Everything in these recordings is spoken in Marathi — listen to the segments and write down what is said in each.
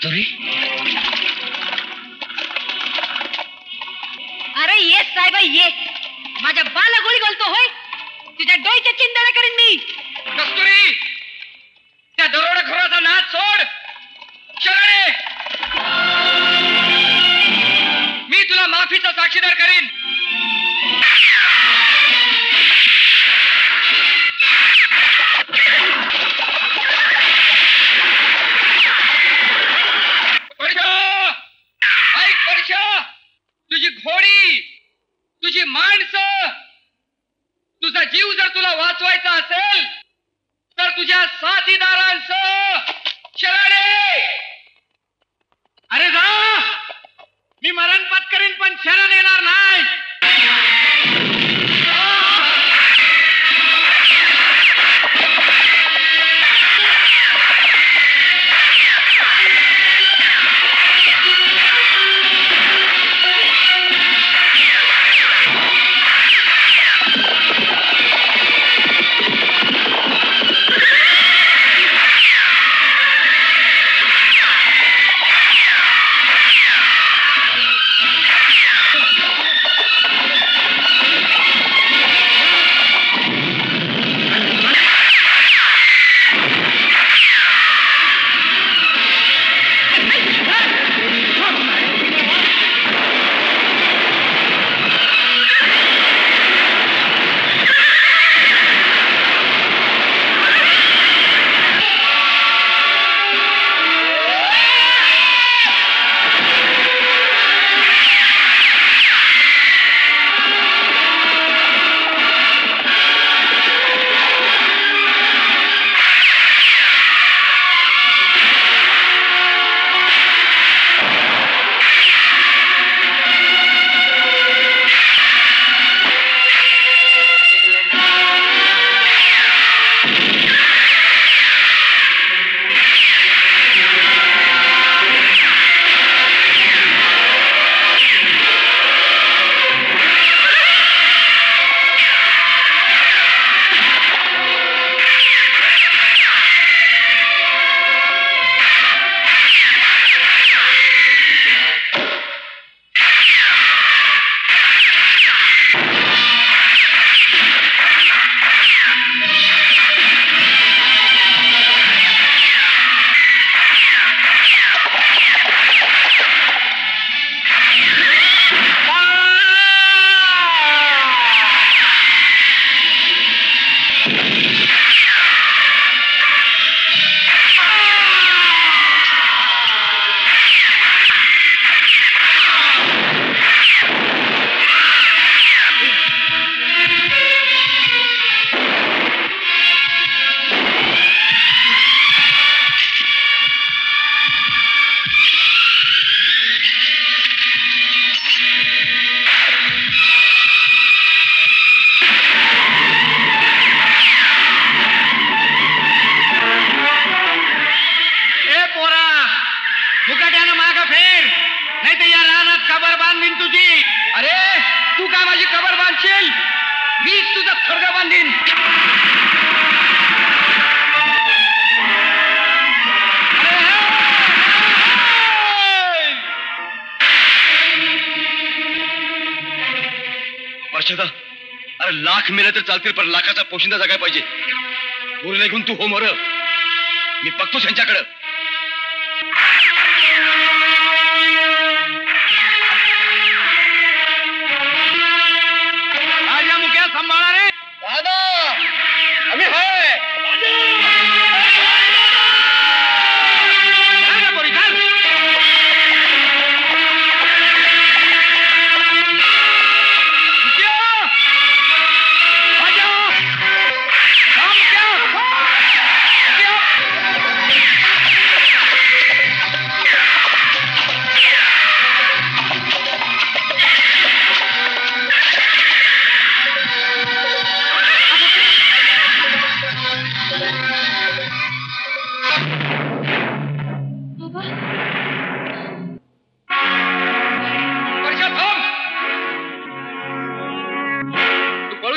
कस्तुरी, अरे ये साहेबा ये, माझ्या बाला गोळी घालतो होय, तुझ्या डोईच्या चिंध्या करीन मी. कस्तुरी, त्या दरोडेखोराचा नाद सोड. शरणे, मी तुला माफीचा साक्षीदार करीन. तुझी घोडी, तुझी माणसं, तुझा जीव जर तुला वाचवायचा असेल तर तुझ्या साथीदारांसह शरणे. अरे जा, मी मरण पत्करीन पण शरण येणार नाही. अरे लाख मेले तर चालतील पण लाखाचा पोशिंदा जगाय पाहिजे. उरले घेऊन तू हो मोर, मी बघतो त्यांच्याकडं. राजा मुख्या सांभाळा रे. दादा आम्ही होय.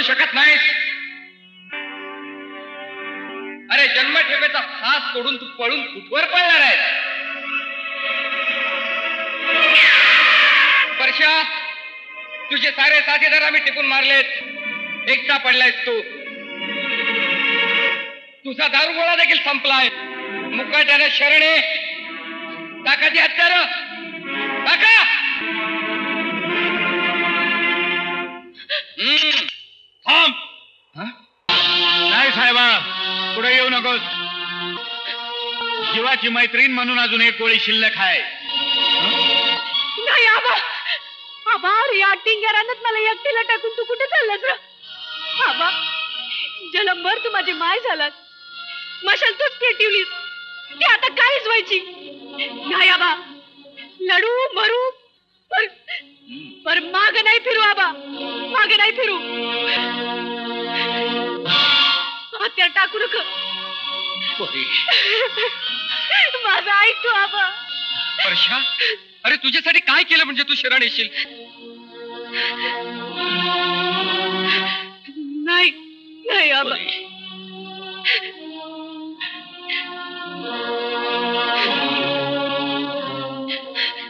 शकत नाहीस. अरे जन्मठेपेचा फास तोडून तू पळून कुठवर पळणार आहेस? परशा, तुझे सारे साथीदार आम्ही टिपून मारलेत. एकटा पडलायस तू. तुझा दारुगोळा देखील संपलाय. मुकाट्याने शरणे टाकाची हत्यार टाका. थांब. नाही साहेबा, पुढे येऊ नकोस. जीवाची मैत्रीण म्हणून अजून एक गोळी शिल्लक आहे. नाही आबा. आबा, या टिंग्यारानच मला एकटीला टाकून तू कुठे चाललास रे? आबा, जलंभर तू माझी माय झालास. मशाल तूच पेटवलीस. ती आता काहीच व्हायची नाही आबा. लढू मरू पर माग नाही फिरू आबा. माग नाही फिरू. हत्यार टाकू नका. माझं ऐकतो आबा. परशा, अरे तुझ्यासाठी काय केलं म्हणजे तू शरण येशील? नाही नाही आबा.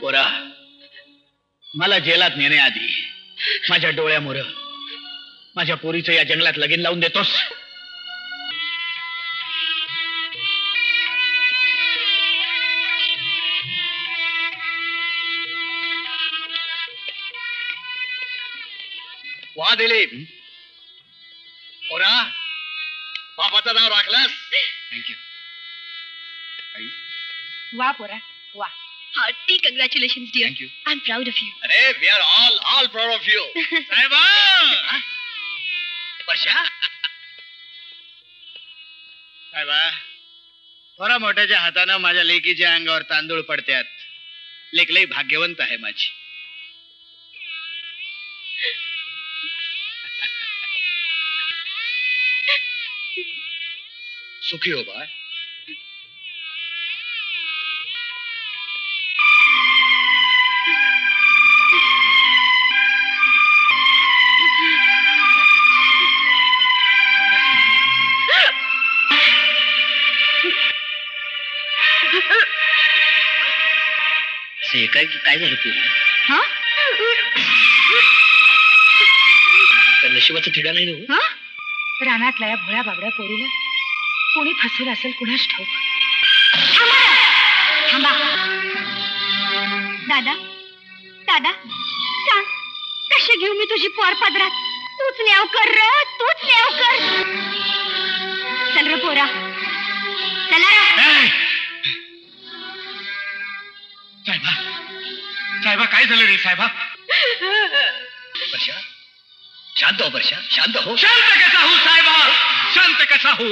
पोरा, मला जेलात नेण्याआधी माझ्या डोळ्यामुळे माझ्या पोरीचं या जंगलात लगीन लावून देतोस? वा दिलीप. पोरा, बाबाचं नाव राखलंस. थँक्यू. वा पोरा वा. Hearty congratulations, dear. Thank you. I'm proud of you. अरे, we are all proud of you. साहेबा, वर्षा. साहेबा, थोडा मोठ्याच्या हातानं माझ्या लेकीच्या अंगावर तांदूळ पडत्यात. लेक लई भाग्यवंत आहे माझी. सुखी हो बाय. काय झालं तुला? हा? तर नशिबाचा ठिडा नाही ना. हा? रानातल्या या भोळ्या बाबड्या पोरीला कोणी फसवलं असेल कुणास ठाऊक. थांबा. दादा दादा सांग, कशी घेऊ मी तुझी पोर पदरात? तूच न्याव कर र, तूच न्याव कर. चल र पोरा, चला रे. साहेबा, साहेबा काय झालं रे साहेबा? वर्षा, शांत हो वर्षा, शांत हो. शांत कसा हो साहेबा, शांत कसा हो?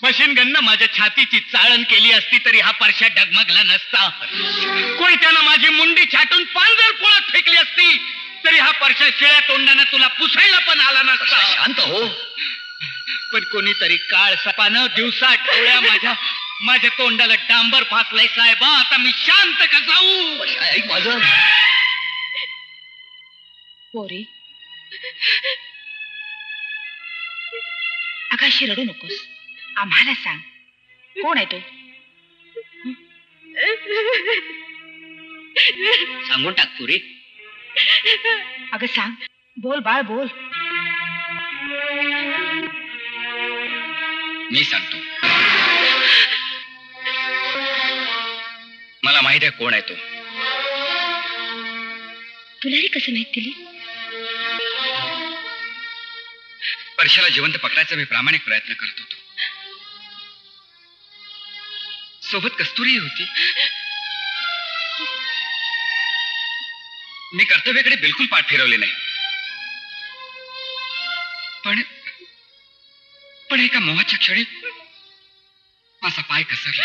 मशीन गननं माझ्या छातीची चाळण केली असती तरी हा परशा डगमगला नसता. कोणी त्यानं माझी मुंडी छाटून पांजर पोळात फेकली असती तरी हा परशा शिळ्या तोंडानं तुला पुसायला पण आला नसता. शांत हो. पण कोणीतरी काळ सपानं दिवसा डोळ्या माझ्या तोंडाला डांबर फासलाय साहेबा. आता मी शांत कसा होऊ? ऐक माझं. पोरी, आकाशी रडू नकोस. आम्हाला सांग, कोण आहे तो? सांगून टाक पुरी. अगं सांग, बोल बाळ बोल. मी सांगतो. मला माहित आहे कोण आहे तो. तुला रे कसं माहित दिली? परशाला जिवंत पकडायचा मी प्रामाणिक प्रयत्न करत होतो. सोबत कस्तुरी होती. मी कर्तव्याकडे बिलकुल पाठ फिरवले नाही. पण एका मोहाच्या क्षणी माझा पाय घसरला.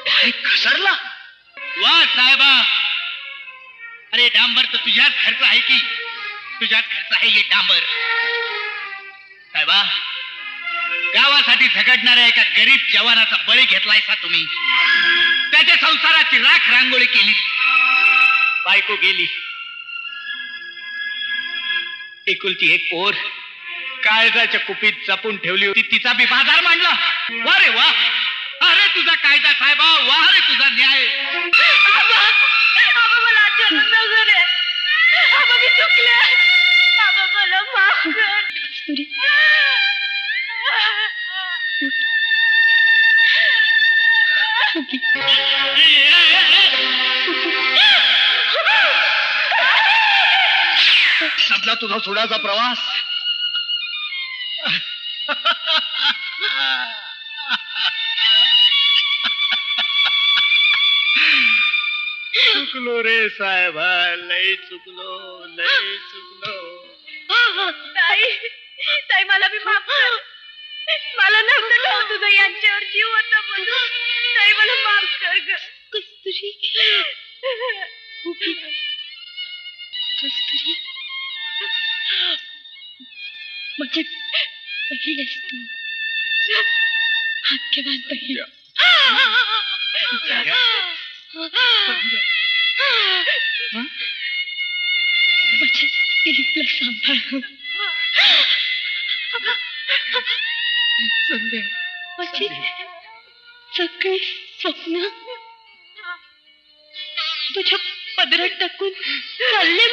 पाय घसरला? वा साहेबा, अरे डांबर तर तुझ्याच घरचा आहे की? तुझ्याच घरचा आहे हे डांबर. साहेबा, गावासाठी झगडणाऱ्या एका गरीब जवानाचा बळी घेतलायसा तुम्ही. त्याच्या संसाराची राख रांगोळी केली. बायको गेली. एकुलती एक पोर काळजाच्या कुपीत जपून ठेवली होती. तिचा बी बाजार मांडला. वा रे वा, अरे तुझा कायदा साहेबा, वाह रे तुझा न्याय. आबा आबा मला जन्म नगर आहे. आबा मी चुकले. आबा मला माफ कर. कस्तुरी संपला तुझा सोडाचा प्रवास. चुकलो रे साहेबा, लय चुकलो, लय चुकलो. ताई ताई मला बी माफ कर. मला नव्हतं ठाऊक तुझं यांच्यावर जीव होता म्हणून. ताई मला माफ कर ग. कस्तुरी कस्तुरी माझी बहीण आहेस तू. भाग्यवान बहीण. माझ्या दिलीपला सांभाळ. माझी सगळी स्वप्न तुझ्या पदरात टाकून चालले.